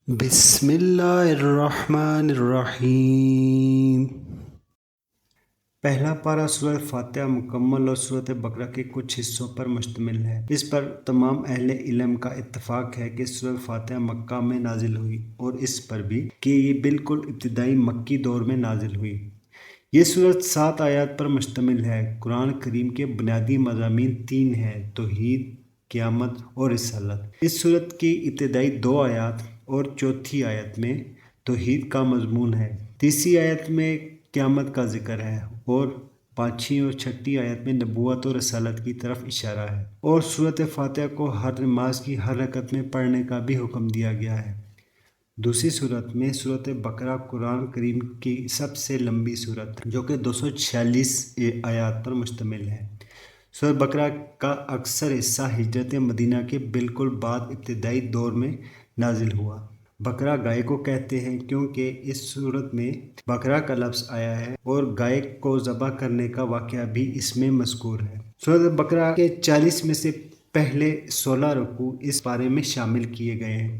بسم اللہ الرحمن الرحیم۔ پہلا پارہ سورہ فاتحہ مکمل اور سورہ بقرہ کے کچھ حصوں پر مشتمل ہے۔ اس پر تمام اہل علم کا اتفاق ہے کہ سورہ فاتحہ مکہ میں نازل ہوئی، اور اس پر بھی کہ یہ بالکل ابتدائی مکی دور میں نازل ہوئی۔ یہ سورت 7 آیات پر مشتمل ہے۔ قرآن کریم کے بنیادی مضامین 3 ہیں: توحید، قیامت اور رسالت۔ اس سورت کی ابتدائی 2 آیات اور چوتھی آیت میں توحید کا مضمون ہے، تیسری آیت میں قیامت کا ذکر ہے، اور پانچویں اور چھٹی آیت میں نبوت اور رسالت کی طرف اشارہ ہے۔ اور سورۃ فاتحہ کو ہر نماز کی ہر رکعت میں پڑھنے کا بھی حکم دیا گیا ہے۔ دوسری صورت میں سورۃ بقرہ قرآن کریم کی سب سے لمبی صورت جو کہ 246 آیات پر مشتمل ہے۔ سورۃ بقرہ کا اکثر حصہ ہجرت مدینہ کے بالکل بعد ابتدائی دور میں نازل ہوا۔ بقرہ گائے کو کہتے ہیں کیونکہ اس سورت میں بقرہ کا لفظ آیا ہے، اور گائے کو ذبح کرنے کا واقعہ بھی اس میں مذکور ہے۔ سورۃ بقرہ کے 40 میں سے پہلے 16 رکوع اس پارے میں شامل کیے گئے ہیں۔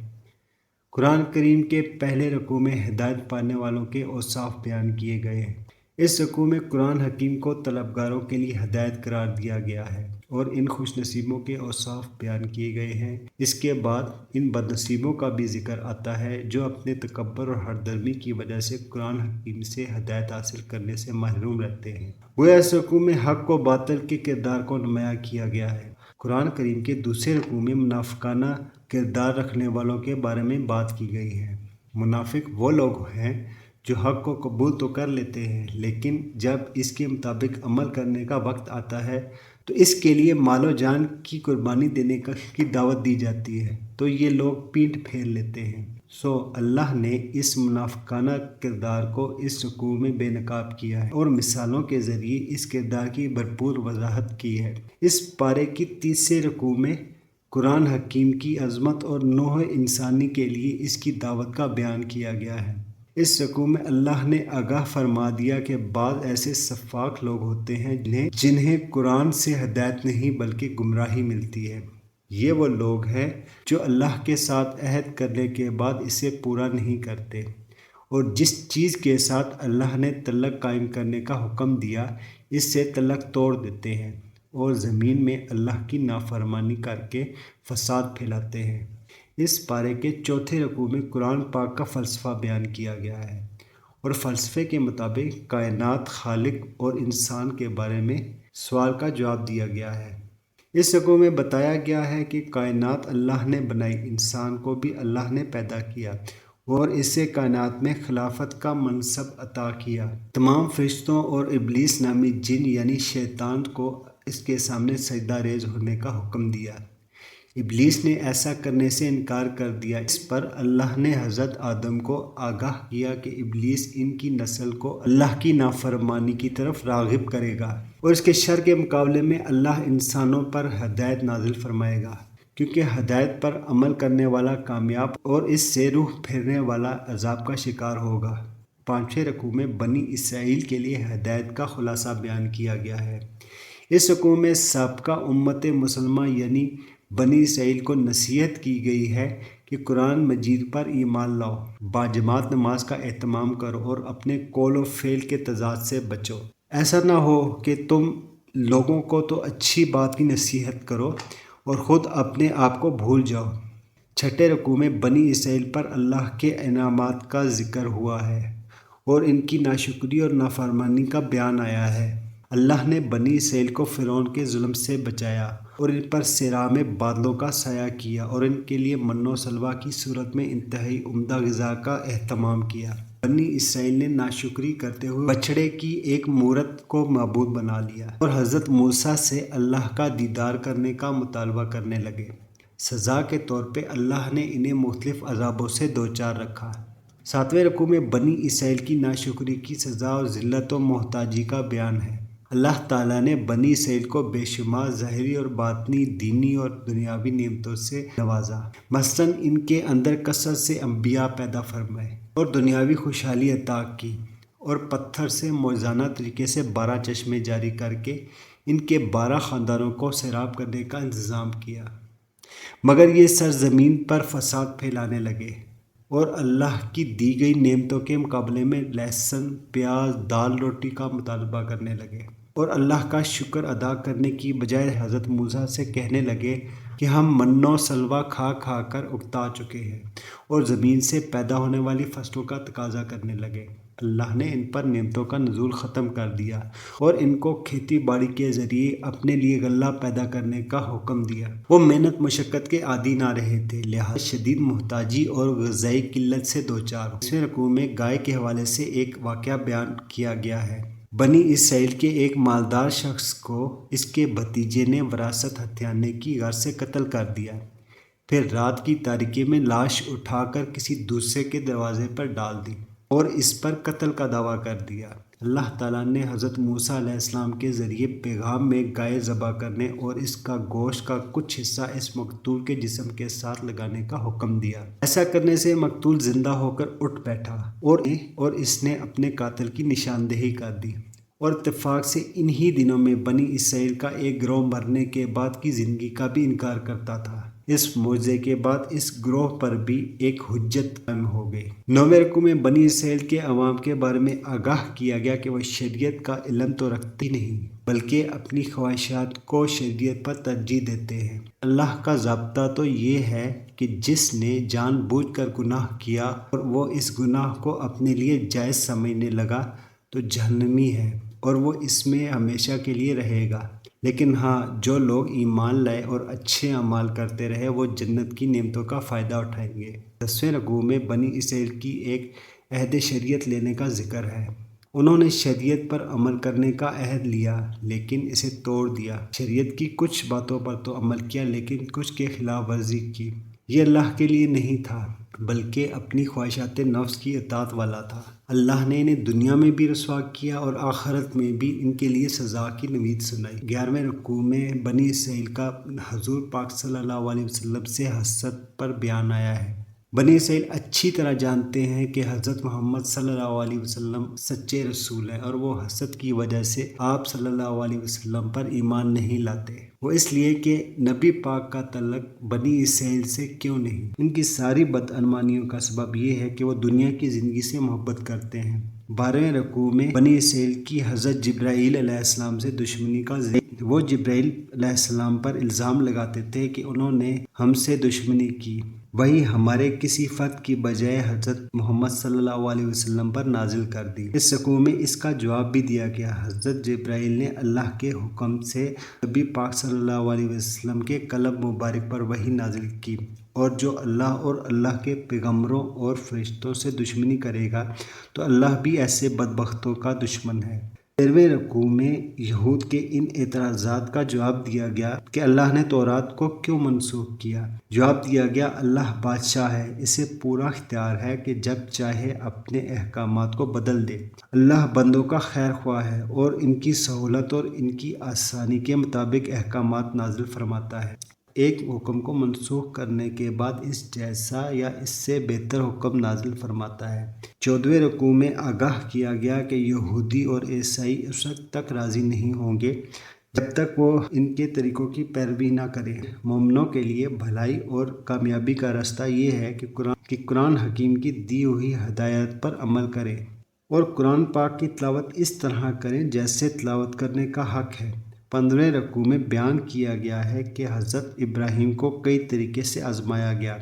قرآن کریم کے پہلے رکوع میں ہدایت پانے والوں کے اوصاف بیان کیے گئے ہیں۔ اس رکوع میں قرآن حکیم کو طلبگاروں کے لیے ہدایت قرار دیا گیا ہے، اور ان خوش نصیبوں کے اوصاف بیان کیے گئے ہیں۔ اس کے بعد ان بد نصیبوں کا بھی ذکر آتا ہے جو اپنے تکبر اور ہردرمی کی وجہ سے قرآن حکیم سے ہدایت حاصل کرنے سے محروم رہتے ہیں۔ گویا اس رکوع میں حق و باطل کے کردار کو نمایاں کیا گیا ہے۔ قرآن کریم کے دوسرے رکوع میں منافقانہ کردار رکھنے والوں کے بارے میں بات کی گئی ہے۔ منافق وہ لوگ ہیں جو حق کو قبول تو کر لیتے ہیں، لیکن جب اس کے مطابق عمل کرنے کا وقت آتا ہے تو اس کے لیے مال و جان کی قربانی دینے کی دعوت دی جاتی ہے تو یہ لوگ پیٹھ پھیر لیتے ہیں۔ اللہ نے اس منافقانہ کردار کو اس رکوع میں بے نقاب کیا ہے، اور مثالوں کے ذریعے اس کردار کی بھرپور وضاحت کی ہے۔ اس پارے کی تیسرے رکوع میں قرآن حکیم کی عظمت اور نوع انسانی کے لیے اس کی دعوت کا بیان کیا گیا ہے۔ اس رکوع میں اللہ نے آگاہ فرما دیا کہ بعض ایسے سفاک لوگ ہوتے ہیں جنہیں قرآن سے ہدایت نہیں بلکہ گمراہی ملتی ہے۔ یہ وہ لوگ ہیں جو اللہ کے ساتھ عہد کرنے کے بعد اسے پورا نہیں کرتے، اور جس چیز کے ساتھ اللہ نے تعلق قائم کرنے کا حکم دیا اس سے تعلق توڑ دیتے ہیں، اور زمین میں اللہ کی نافرمانی کر کے فساد پھیلاتے ہیں۔ اس پارے کے چوتھے رکوع میں قرآن پاک کا فلسفہ بیان کیا گیا ہے، اور فلسفے کے مطابق کائنات، خالق اور انسان کے بارے میں سوال کا جواب دیا گیا ہے۔ اس رکوع میں بتایا گیا ہے کہ کائنات اللہ نے بنائی، انسان کو بھی اللہ نے پیدا کیا اور اسے کائنات میں خلافت کا منصب عطا کیا۔ تمام فرشتوں اور ابلیس نامی جن یعنی شیطان کو اس کے سامنے سجدہ ریز ہونے کا حکم دیا۔ ابلیس نے ایسا کرنے سے انکار کر دیا۔ اس پر اللہ نے حضرت آدم کو آگاہ کیا کہ ابلیس ان کی نسل کو اللہ کی نافرمانی کی طرف راغب کرے گا، اور اس کے شر کے مقابلے میں اللہ انسانوں پر ہدایت نازل فرمائے گا، کیونکہ ہدایت پر عمل کرنے والا کامیاب اور اس سے روح پھیرنے والا عذاب کا شکار ہوگا۔ پانچویں رکوع میں بنی اسرائیل کے لیے ہدایت کا خلاصہ بیان کیا گیا ہے۔ اس رکوع میں سابقہ امت مسلمہ یعنی بنی اسرائیل کو نصیحت کی گئی ہے کہ قرآن مجید پر ایمان لاؤ، باجماعت نماز کا اہتمام کرو اور اپنے قول و فعل کے تضاد سے بچو۔ ایسا نہ ہو کہ تم لوگوں کو تو اچھی بات کی نصیحت کرو اور خود اپنے آپ کو بھول جاؤ۔ چھٹے رکوع میں بنی اسرائیل پر اللہ کے انعامات کا ذکر ہوا ہے، اور ان کی ناشکری اور نافرمانی کا بیان آیا ہے۔ اللہ نے بنی اسرائیل کو فرعون کے ظلم سے بچایا، اور ان پر صحرا میں بادلوں کا سایہ کیا، اور ان کے لیے من و سلویٰ کی صورت میں انتہائی عمدہ غذا کا اہتمام کیا۔ بنی اسرائیل نے ناشکری کرتے ہوئے بچڑے کی ایک مورت کو معبود بنا لیا، اور حضرت موسیٰ سے اللہ کا دیدار کرنے کا مطالبہ کرنے لگے۔ سزا کے طور پہ اللہ نے انہیں مختلف عذابوں سے دوچار رکھا۔ ساتویں رکوع میں بنی اسرائیل کی ناشکری کی سزا اور ذلت و محتاجی کا بیان ہے۔ اللہ تعالیٰ نے بنی اسرائیل کو بے شمار ظاہری اور باطنی، دینی اور دنیاوی نعمتوں سے نوازا۔ مثلاً ان کے اندر کثرت سے انبیاء پیدا فرمائے اور دنیاوی خوشحالی عطا کی، اور پتھر سے معجزانہ طریقے سے 12 چشمے جاری کر کے ان کے 12 خاندانوں کو سیراب کرنے کا انتظام کیا، مگر یہ سرزمین پر فساد پھیلانے لگے اور اللہ کی دی گئی نعمتوں کے مقابلے میں لہسن، پیاز، دال، روٹی کا مطالبہ کرنے لگے اور اللہ کا شکر ادا کرنے کی بجائے حضرت موسیٰ سے کہنے لگے کہ ہم من و سلوہ کھا کھا کر اکتا چکے ہیں اور زمین سے پیدا ہونے والی فصلوں کا تقاضا کرنے لگے۔ اللہ نے ان پر نعمتوں کا نزول ختم کر دیا اور ان کو کھیتی باڑی کے ذریعے اپنے لیے غلہ پیدا کرنے کا حکم دیا۔ وہ محنت مشقت کے عادی نہ رہے تھے، لہٰذا شدید محتاجی اور غذائی قلت سے دوچار ہوئے۔ اس رکوع میں گائے کے حوالے سے ایک واقعہ بیان کیا گیا ہے۔ بنی اسرائیل کے ایک مالدار شخص کو اس کے بھتیجے نے وراثت ہتھیانے کی غرض سے قتل کر دیا، پھر رات کی تاریکی میں لاش اٹھا کر کسی دوسرے کے دروازے پر ڈال دی اور اس پر قتل کا دعویٰ کر دیا۔ اللہ تعالیٰ نے حضرت موسیٰ علیہ السلام کے ذریعے پیغام میں گائے ذبح کرنے اور اس کا گوشت کا کچھ حصہ اس مقتول کے جسم کے ساتھ لگانے کا حکم دیا۔ ایسا کرنے سے مقتول زندہ ہو کر اٹھ بیٹھا اور اس نے اپنے قاتل کی نشاندہی کر دی، اور اتفاق سے انہی دنوں میں بنی اسرائیل کا ایک گروہ مرنے کے بعد کی زندگی کا بھی انکار کرتا تھا۔ اس معجزے کے بعد اس گروہ پر بھی ایک حجت قائم ہو گئی۔ 9ویں رکوع میں بنی اسرائیل کے عوام کے بارے میں آگاہ کیا گیا کہ وہ شریعت کا علم تو رکھتے ہی نہیں بلکہ اپنی خواہشات کو شریعت پر ترجیح دیتے ہیں۔ اللہ کا ضابطہ تو یہ ہے کہ جس نے جان بوجھ کر گناہ کیا اور وہ اس گناہ کو اپنے لیے جائز سمجھنے لگا تو جہنمی ہے اور وہ اس میں ہمیشہ کے لیے رہے گا، لیکن ہاں جو لوگ ایمان لائے اور اچھے اعمال کرتے رہے وہ جنت کی نعمتوں کا فائدہ اٹھائیں گے۔ 10ویں رکوع میں بنی اسرائیل کی ایک عہد شریعت لینے کا ذکر ہے۔ انہوں نے شریعت پر عمل کرنے کا عہد لیا لیکن اسے توڑ دیا۔ شریعت کی کچھ باتوں پر تو عمل کیا لیکن کچھ کے خلاف ورزی کی۔ یہ اللہ کے لیے نہیں تھا بلکہ اپنی خواہشات نفس کی اطاعت والا تھا۔ اللہ نے انہیں دنیا میں بھی رسوا کیا اور آخرت میں بھی ان کے لیے سزا کی نوید سنائی۔ 11ویں رکوع میں بنی اسرائیل کا حضور پاک صلی اللہ علیہ وسلم سے حسد پر بیان آیا ہے۔ بنی اسرائیل اچھی طرح جانتے ہیں کہ حضرت محمد صلی اللہ علیہ وسلم سچے رسول ہیں اور وہ حسد کی وجہ سے آپ صلی اللہ علیہ وسلم پر ایمان نہیں لاتے۔ وہ اس لیے کہ نبی پاک کا تعلق بنی اسرائیل سے کیوں نہیں؟ ان کی ساری بدعنوانیوں کا سبب یہ ہے کہ وہ دنیا کی زندگی سے محبت کرتے ہیں۔ 12ویں رکوع میں بنی اسرائیل کی حضرت جبرائیل علیہ السلام سے دشمنی کا ذکر۔ وہ جبرائیل علیہ السلام پر الزام لگاتے تھے کہ انہوں نے ہم سے دشمنی کی، وہی ہمارے کسی فرد کی بجائے حضرت محمد صلی اللہ علیہ وسلم پر نازل کر دی۔ اس رکوع میں اس کا جواب بھی دیا گیا۔ حضرت جبرائیل نے اللہ کے حکم سے نبی پاک صلی اللہ علیہ وسلم کے قلب مبارک پر وحی نازل کی، اور جو اللہ اور اللہ کے پیغمبروں اور فرشتوں سے دشمنی کرے گا تو اللہ بھی ایسے بدبختوں کا دشمن ہے۔ 13ویں رکوع میں یہود کے ان اعتراضات کا جواب دیا گیا کہ اللہ نے تورات کو کیوں منسوخ کیا۔ جواب دیا گیا، اللہ بادشاہ ہے، اسے پورا اختیار ہے کہ جب چاہے اپنے احکامات کو بدل دے۔ اللہ بندوں کا خیر خواہ ہے اور ان کی سہولت اور ان کی آسانی کے مطابق احکامات نازل فرماتا ہے۔ ایک حکم کو منسوخ کرنے کے بعد اس جیسا یا اس سے بہتر حکم نازل فرماتا ہے۔ 14ویں رکوع میں آگاہ کیا گیا کہ یہودی اور عیسائی اس وقت تک راضی نہیں ہوں گے جب تک وہ ان کے طریقوں کی پیروی نہ کریں۔ مومنوں کے لیے بھلائی اور کامیابی کا راستہ یہ ہے کہ قرآن حکیم کی دی ہوئی ہدایت پر عمل کریں اور قرآن پاک کی تلاوت اس طرح کریں جیسے تلاوت کرنے کا حق ہے۔ 15ویں رکوع میں بیان کیا گیا ہے کہ حضرت ابراہیم کو کئی طریقے سے آزمایا گیا۔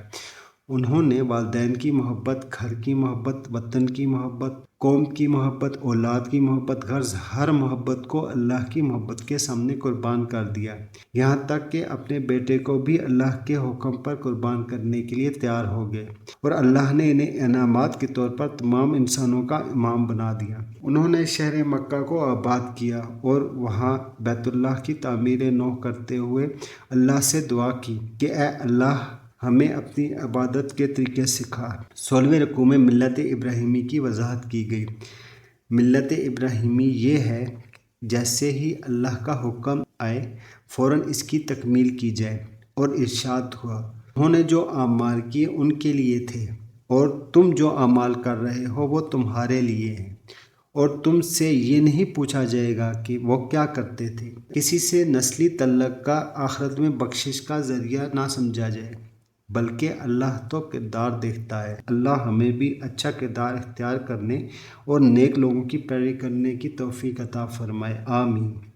انہوں نے والدین کی محبت، گھر کی محبت، وطن کی محبت، قوم کی محبت، اولاد کی محبت، غرض ہر محبت کو اللہ کی محبت کے سامنے قربان کر دیا، یہاں تک کہ اپنے بیٹے کو بھی اللہ کے حکم پر قربان کرنے کے لیے تیار ہو گئے، اور اللہ نے انہیں انعامات کے طور پر تمام انسانوں کا امام بنا دیا۔ انہوں نے شہر مکہ کو آباد کیا اور وہاں بیت اللہ کی تعمیر نو کرتے ہوئے اللہ سے دعا کی کہ اے اللہ ہمیں اپنی عبادت کے طریقے سکھا۔ 16ویں رکوع میں ملت ابراہیمی کی وضاحت کی گئی۔ ملت ابراہیمی یہ ہے جیسے ہی اللہ کا حکم آئے فوراً اس کی تکمیل کی جائے، اور ارشاد ہوا، انہوں نے جو اعمال کیے ان کے لیے تھے اور تم جو اعمال کر رہے ہو وہ تمہارے لیے ہیں، اور تم سے یہ نہیں پوچھا جائے گا کہ وہ کیا کرتے تھے۔ کسی سے نسلی تعلق کا آخرت میں بخشش کا ذریعہ نہ سمجھا جائے بلکہ اللہ تو کردار دیکھتا ہے۔ اللہ ہمیں بھی اچھا کردار اختیار کرنے اور نیک لوگوں کی پیروی کرنے کی توفیق عطا فرمائے، آمین۔